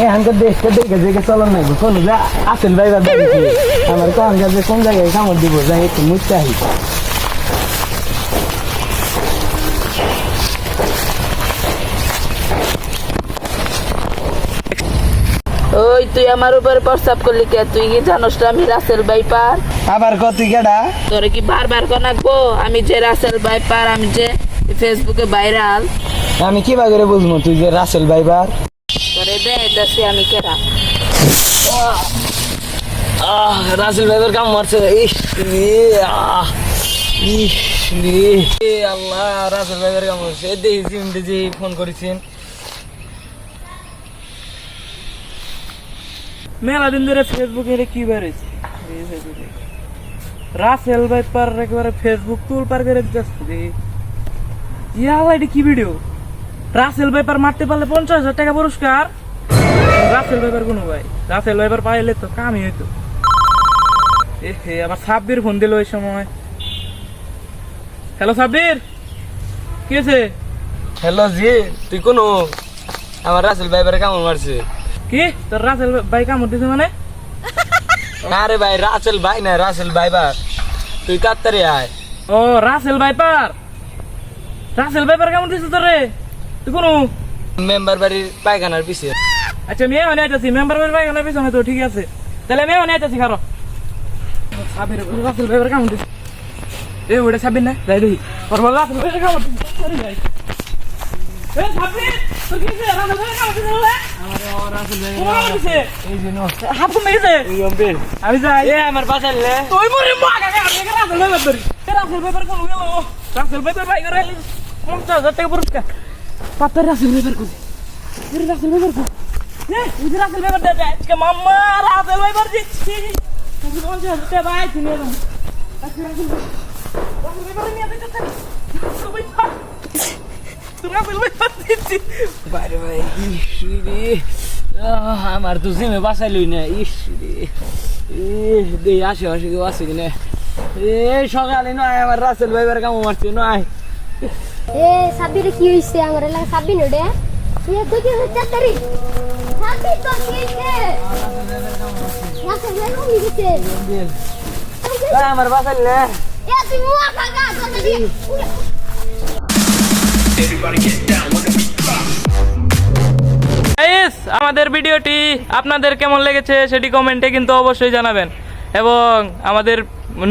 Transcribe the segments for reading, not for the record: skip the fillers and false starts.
এখানকার দেখতে দেখে দেখে চলন নাই কোনো যা আসেল ভাইবার বাড়িতে আমার কোন কাজে কোন জায়গায় কামড় দিব যাই একটু মুছতে আহি ওই তুই আমার উপরে প্রস্তাব করলি কে? তুই কি জানোস না আমি রাসেল ভাইপার? আবার কত কেডা তোরে কি বারবার কনাকবো আমি যে রাসেল ভাইপার, আমি যে ফেসবুকে ভাইরাল? আমি কি করে বুঝবো তুই যে রাসেল ভাইবার? তোরে দেখাইতাছি আমি কেডা। রাসেল ভাইবার কাম মারছে ইস রে ইস রে আল্লাহ রাসেল ভাইবার কাম মারছে দেখি ফোন করেছেন মেলা দিন ধরে ফেসবুকে কি বেড়েছে রাসেল ভাইপার একেবারে ফেসবুক তুল পার করে দিচ্ছে। এটা কি ভিডিও? রাসেল ভাইপার মারতে পারলে 50,000 টাকা পুরস্কার। রাসেল ভাইপার কোনো ভাই, রাসেল ভাইপার পাইলে তো কামই হইতো। আবার সাব্বির ফোন দিল ওই সময়। হ্যালো সাব্বির, কি হয়েছে? হ্যালো জি, তুই কোন? আমার রাসেল ভাইবার কামড় মারছে। কি তোর রাসেল ভাই কামড় দিছে মানে? আরে ভাই রাসেল ভাই না, রাসেল ভাইবার। তুই তাড়াতাড়ি আয়। ও রাসেল ভাইপার, রাসেল ভাইপার কামড় দিছে তোরে? তুই কোন? মেম্বার বাড়ির পায়খানার পিছে। আচ্ছা মেয়ে মানে আইতাছি, মেম্বার বাড়ির পায়খানার পিছনে তো ঠিক আছে। তাহলে মেয়ে মানে আইতাছি খারো। সাবির রাসেল ভাইপার কামড় দিছে। এ ওটা সাবির না, যাই দেখি। ওর বল রাসেল ভাইপার কামড় দিছে। সরি ভাই। এ সাবির, তুই কি রাসেল ভাইপার কামড় দিছে বলে? আমার রাসেল ভাইপার কামড় দিছে। এই যে নো। হাফু মেরেছে। এই অম্বে। আমি যাই। এ আমার বাঁচাইলে। তুই মরে মাগা গা, আমি রাসেল ভাইপার ধরি। রাসেল ভাইপার কোন গেল? রাসেল ভাইপার ভাই করে 50,000 টাকা পুরস্কার। পাতার রাসেল ভাইপার কোন? এর রাসেল ভাইপার কোন? এই যে রাসেল ভাইপার দে আজকে মাম্মা রাসেল ভাইপার দিচ্ছি। তুমি 50,000 টাকা ভাই তুমি এরকম। রাসেল ভাইপার নিয়ে দিতে থাকি। তুমি রাসেল ভাইপার দিচ্ছি। বাইরে ভাই ইস রে, আমার তো জিমে বাঁচাইলই না। ইস রে দে আশেপাশে কেউ আছে কিনা? এই সকালে নয় আমার রাসেল ভাইবার কামড় মারছে নয়। এ সাবিরে কি হইছে? আমার এলাকা সাবি নডে এ দুটি হচ্ছে তারি সাবি তো কিছে রাসেল ভাইও মিছে আমার বাঁচাইলে। এ তুই মুয়া খাগা কথা দি গাইস, আমাদের ভিডিওটি আপনাদের কেমন লেগেছে সেটি কমেন্টে কিন্তু অবশ্যই জানাবেন, এবং আমাদের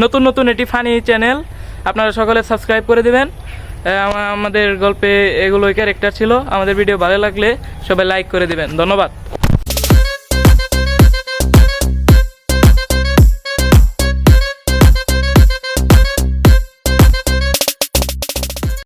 নতুন নতুন এটি ফানি চ্যানেল আপনারা সকলে সাবস্ক্রাইব করে দিবেন। আমাদের গল্পে এগুলোই ক্যারেক্টার ছিল। আমাদের ভিডিও ভালো লাগলে সবাই লাইক করে দিবেন। ধন্যবাদ।